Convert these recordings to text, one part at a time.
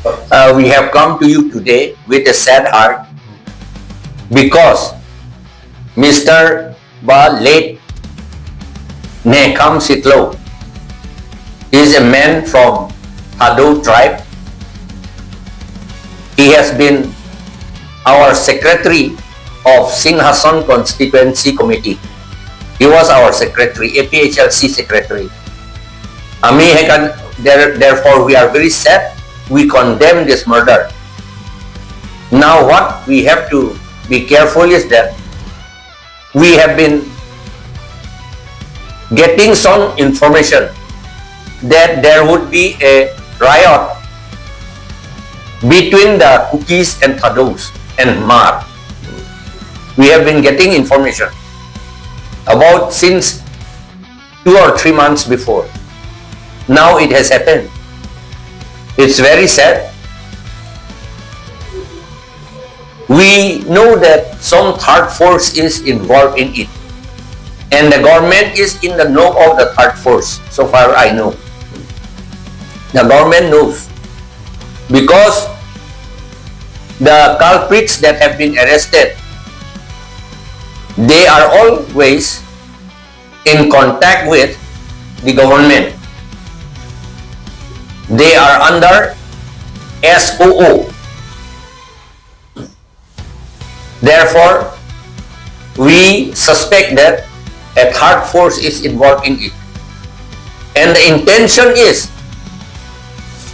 We have come to you today with a sad heart because Mr. Ba late Nekam Sitlo is a man from Hado tribe. He has been our secretary of Singhasan Constituency Committee. He was our secretary, APHLC secretary. Therefore, we are very sad. We condemn this murder. Now, what we have to be careful is that we have been getting some information that there would be a riot between the Kukis and Thados and Mar. We have been getting information about since 2 or 3 months before. Now it has happened. It's very sad. We know that some third force is involved in it, and the government is in the know of the third force, so far I know. The government knows because the culprits that have been arrested, they are always in contact with the government. They are under SOO. Therefore, we suspect that a third force is involved in it. And the intention is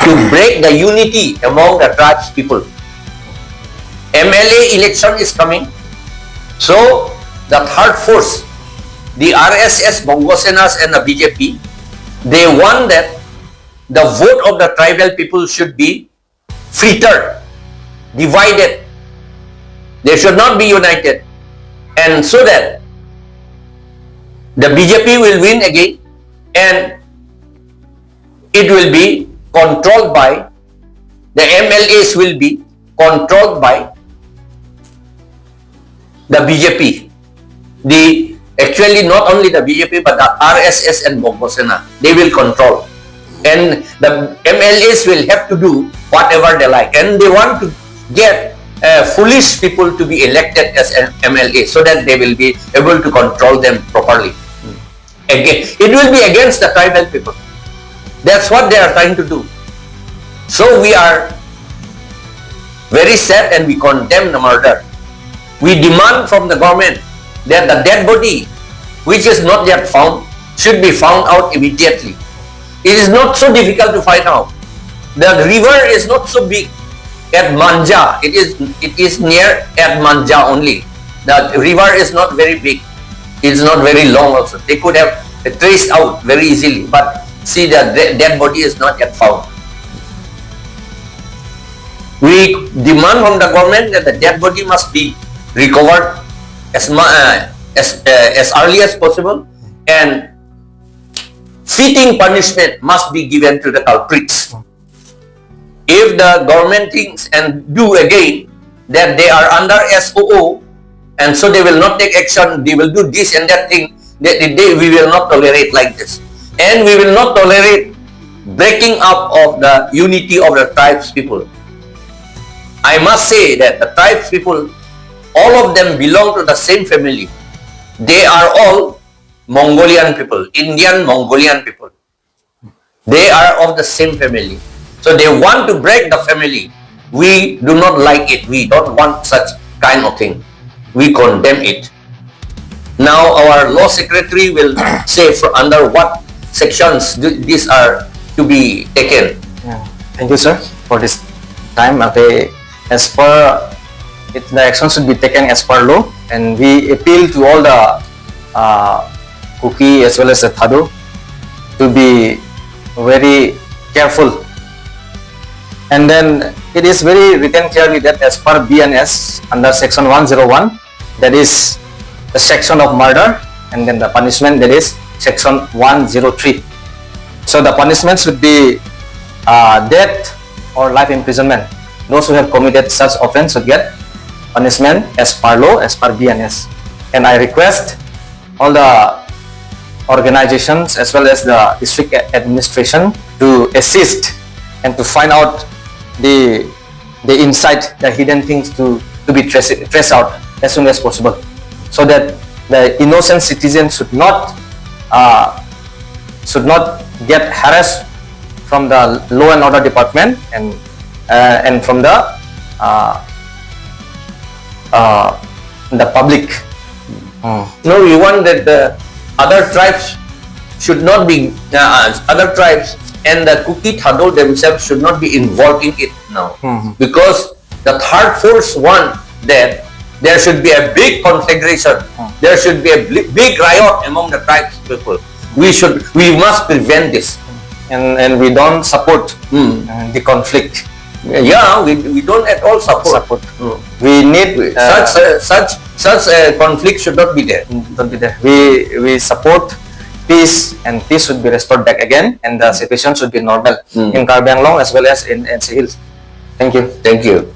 to break the unity among the tribes people. MLA election is coming. So, the third force, the RSS, Bongosenas and the BJP, they want that the vote of the tribal people should be filtered, divided. They should not be united. And so that the BJP will win again and it will be controlled by, the MLAs will be controlled by the BJP. Actually not only the BJP but the RSS and Bongosena, they will control. And the MLAs will have to do whatever they like. And they want to get foolish people to be elected as an MLA so that they will be able to control them properly. Again, it will be against the tribal people. That's what they are trying to do. So we are very sad and we condemn the murder. We demand from the government that the dead body, which is not yet found, should be found out immediately. It is not so difficult to find out. The river is not so big at Manja. It is near at Manja only. The river is not very big. It is not very long also. They could have traced out very easily. But see, the dead body is not yet found. We demand from the government that the dead body must be recovered as early as possible, and fitting punishment must be given to the culprits. If the government thinks and do again that they are under SOO and so they will not take action, they will do this and that thing, we will not tolerate like this. And we will not tolerate breaking up of the unity of the tribes people. I must say that the tribes people, all of them belong to the same family. They are all Mongolian people, Indian Mongolian people. They are of the same family. So they want to break the family. We do not like it. We don't want such kind of thing. We condemn it. Now our law secretary will say under what sections these are to be taken. Yeah. Thank you, sir, for this time. Okay, as per the action should be taken as per law, and we appeal to all the Kuki as well as the Thado to be very careful. And then it is very written clearly that as per BNS under section 101, that is the section of murder, and then the punishment, that is section 103. So the punishment should be death or life imprisonment. Those who have committed such offense should get punishment as per law, as per BNS. And I request all the organizations as well as the district administration to assist and to find out they incite the hidden things to be traced out as soon as possible, so that the innocent citizens should not get harassed from the law and order department and from the public. No, we want that the other tribes should not be, other tribes and the Kuki Thado themselves should not be involved in it now. Because the third force want that there should be a big conflagration, there should be a big riot among the tribes people. We must prevent this. And we don't support the conflict. Yeah, we don't at all support. We need Such a conflict should not be there. Don't be there. We support peace, and peace should be restored back again, and the situation should be normal in Karbi Anglong as well as in NC Hills. Thank you. Thank you.